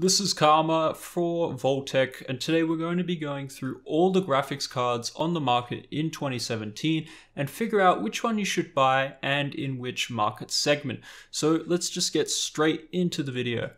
This is Karma for Voltec, and today we're going to be going through all the graphics cards on the market in 2017 and figure out which one you should buy and in which market segment. So let's just get straight into the video.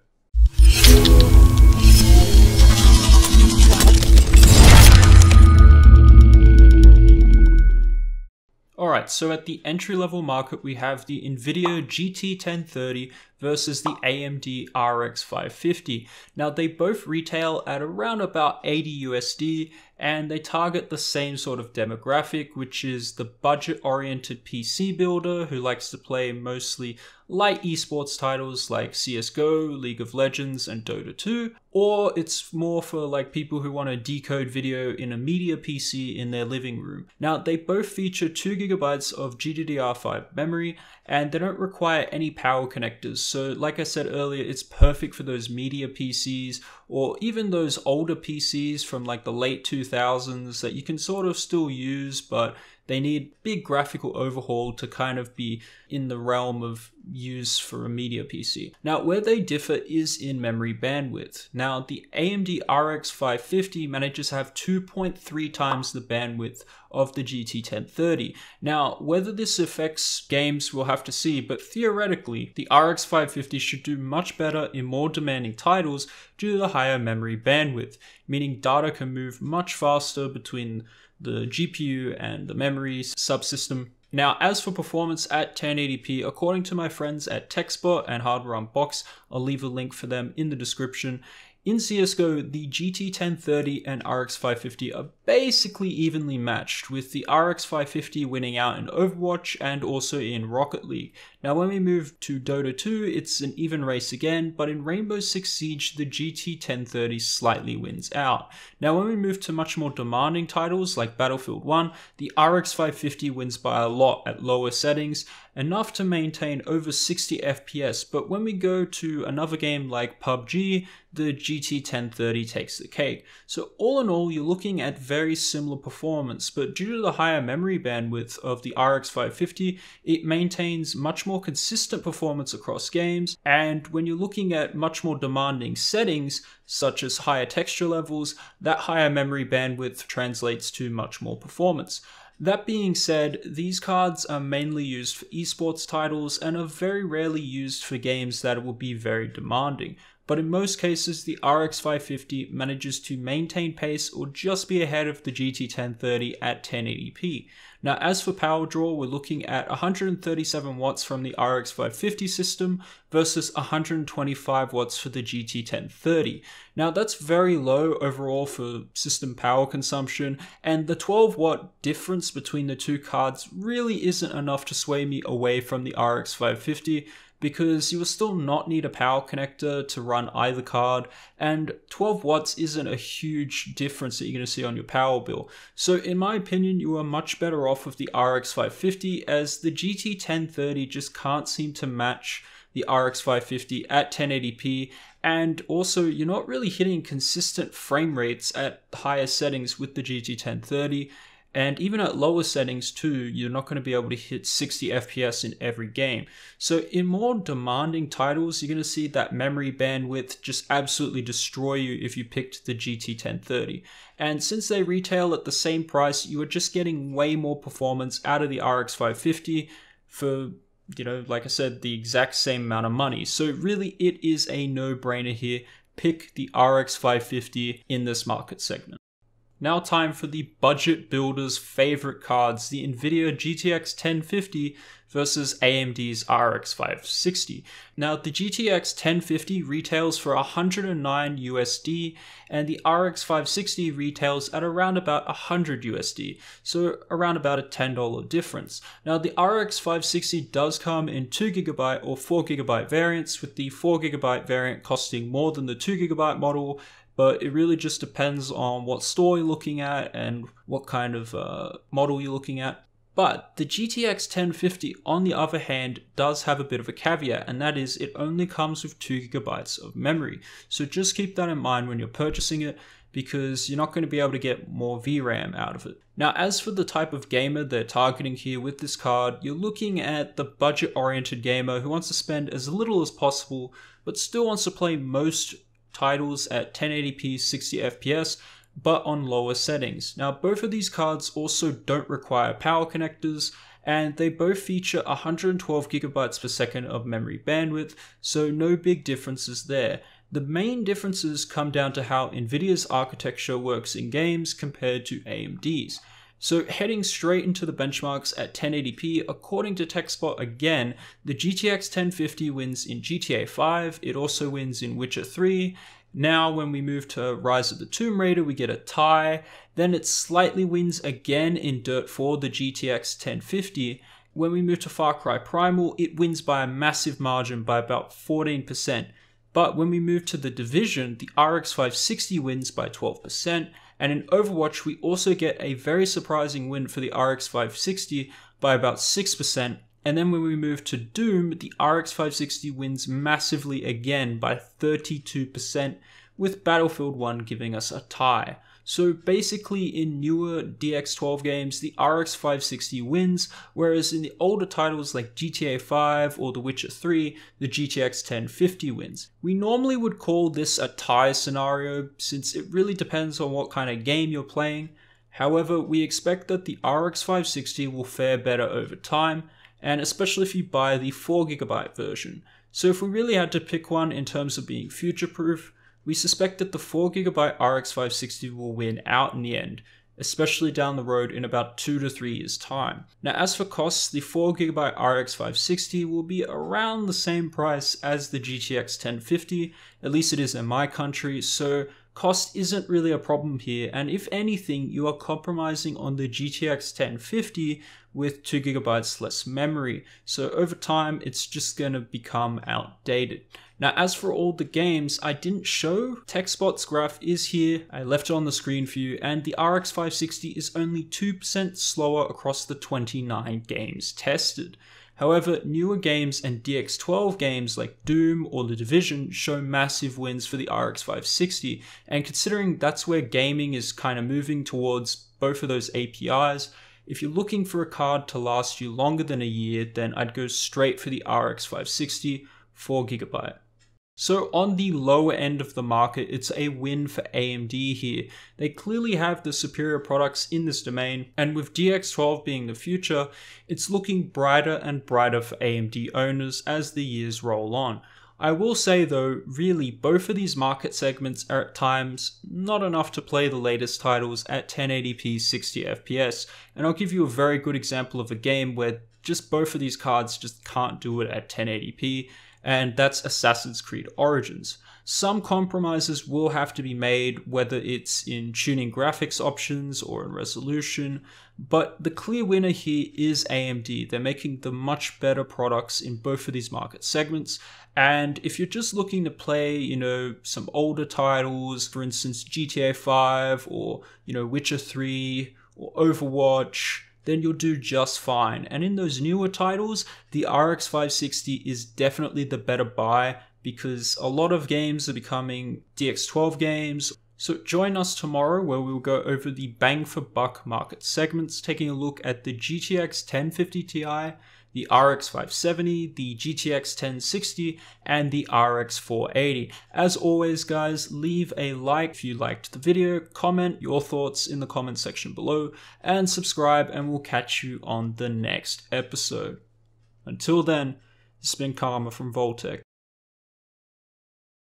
Alright, so at the entry-level market we have the Nvidia GT 1030 versus the AMD RX 550. Now they both retail at around about 80 USD and they target the same sort of demographic, which is the budget-oriented PC builder who likes to play mostly light esports titles like CSGO, League of Legends, and Dota 2, or it's more for like people who want to decode video in a media PC in their living room. Now they both feature 2GB of GDDR5 memory and they don't require any power connectors. So like I said earlier, it's perfect for those media PCs or even those older PCs from like the late 2000s that you can sort of still use, but they need big graphical overhaul to kind of be in the realm of use for a media PC. Now, where they differ is in memory bandwidth. Now, the AMD RX 550 manages to have 2.3 times the bandwidth of the GT 1030. Now, whether this affects games, we'll have to see, but theoretically, the RX 550 should do much better in more demanding titles due to the higher memory bandwidth, meaning data can move much faster between the GPU and the memory subsystem. Now, as for performance at 1080p, according to my friends at TechSpot and Hardware Unbox, I'll leave a link for them in the description. In CSGO, the GT 1030 and RX 550 are basically evenly matched, with the RX 550 winning out in Overwatch and also in Rocket League. Now when we move to Dota 2, it's an even race again, but in Rainbow Six Siege, the GT 1030 slightly wins out. Now when we move to much more demanding titles like Battlefield 1, the RX 550 wins by a lot at lower settings, enough to maintain over 60 FPS, but when we go to another game like PUBG, the GT 1030 takes the cake. So all in all, you're looking at very similar performance, but due to the higher memory bandwidth of the RX 550, it maintains much more consistent performance across games, and when you're looking at much more demanding settings, such as higher texture levels, that higher memory bandwidth translates to much more performance. That being said, these cards are mainly used for esports titles and are very rarely used for games that will be very demanding. But in most cases, the RX 550 manages to maintain pace or just be ahead of the GT 1030 at 1080p. Now, as for power draw, we're looking at 137 watts from the RX 550 system versus 125 watts for the GT 1030. Now, that's very low overall for system power consumption, and the 12 watt difference between the two cards really isn't enough to sway me away from the RX 550, because you will still not need a power connector to run either card, and 12 watts isn't a huge difference that you're going to see on your power bill. So in my opinion, you are much better off with the RX 550, as the GT 1030 just can't seem to match the RX 550 at 1080p, and also you're not really hitting consistent frame rates at higher settings with the GT 1030. And even at lower settings too, you're not going to be able to hit 60 FPS in every game. So in more demanding titles, you're going to see that memory bandwidth just absolutely destroy you if you picked the GT 1030. And since they retail at the same price, you are just getting way more performance out of the RX 550 for, you know, like I said, the exact same amount of money. So really it is a no-brainer here. Pick the RX 550 in this market segment. Now time for the budget builder's favorite cards, the Nvidia GTX 1050 versus AMD's RX 560. Now the GTX 1050 retails for 109 USD and the RX 560 retails at around about 100 USD, so around about a $10 difference. Now the RX 560 does come in 2GB or 4GB variants, with the 4GB variant costing more than the 2GB model, but it really just depends on what store you're looking at and what kind of model you're looking at. But the GTX 1050, on the other hand, does have a bit of a caveat, and that is it only comes with 2GB of memory. So just keep that in mind when you're purchasing it, because you're not going to be able to get more VRAM out of it. Now, as for the type of gamer they're targeting here with this card, you're looking at the budget-oriented gamer who wants to spend as little as possible, but still wants to play most titles at 1080p 60 FPS, but on lower settings. Now, both of these cards also don't require power connectors, and they both feature 112 gigabytes per second of memory bandwidth, so no big differences there. The main differences come down to how Nvidia's architecture works in games compared to AMD's. So heading straight into the benchmarks at 1080p, according to TechSpot again, the GTX 1050 wins in GTA 5, it also wins in Witcher 3. Now when we move to Rise of the Tomb Raider, we get a tie. Then it slightly wins again in Dirt 4, the GTX 1050. When we move to Far Cry Primal, it wins by a massive margin by about 14%. But when we move to The Division, the RX 560 wins by 12%, and in Overwatch we also get a very surprising win for the RX 560 by about 6%, and then when we move to Doom, the RX 560 wins massively again by 32%, with Battlefield 1 giving us a tie. So basically in newer DX12 games, the RX 560 wins, whereas in the older titles like GTA 5 or The Witcher 3, the GTX 1050 wins. We normally would call this a tie scenario since it really depends on what kind of game you're playing. However, we expect that the RX 560 will fare better over time, and especially if you buy the 4GB version. So if we really had to pick one in terms of being future-proof, we suspect that the 4GB RX 560 will win out in the end, especially down the road in about 2 to 3 years time. Now as for costs, the 4GB RX 560 will be around the same price as the GTX 1050, at least it is in my country, so cost isn't really a problem here, and if anything, you are compromising on the GTX 1050 with 2GB less memory, so over time it's just going to become outdated. Now as for all the games, I didn't show, TechSpot's graph is here, I left it on the screen for you, and the RX 560 is only 2% slower across the 29 games tested. However, newer games and DX12 games like Doom or The Division show massive wins for the RX 560, and considering that's where gaming is kind of moving towards both of those APIs, if you're looking for a card to last you longer than a year, then I'd go straight for the RX 560 4GB. So on the lower end of the market, it's a win for AMD here. They clearly have the superior products in this domain, and with DX12 being the future, it's looking brighter and brighter for AMD owners as the years roll on. I will say though, really both of these market segments are at times not enough to play the latest titles at 1080p 60 FPS, and I'll give you a very good example of a game where just both of these cards just can't do it at 1080p, and that's Assassin's Creed Origins. Some compromises will have to be made, whether it's in tuning graphics options or in resolution, but the clear winner here is AMD. They're making the much better products in both of these market segments, and if you're just looking to play, some older titles, for instance GTA 5 or, Witcher 3 or Overwatch, then you'll do just fine. And in those newer titles, the RX 560 is definitely the better buy because a lot of games are becoming DX12 games. So join us tomorrow where we'll go over the bang for buck market segments, taking a look at the GTX 1050 Ti, the RX 570, the GTX 1060, and the RX 480. As always guys, leave a like if you liked the video, comment your thoughts in the comment section below, and subscribe, and we'll catch you on the next episode. Until then, this has been Karma from Voltec.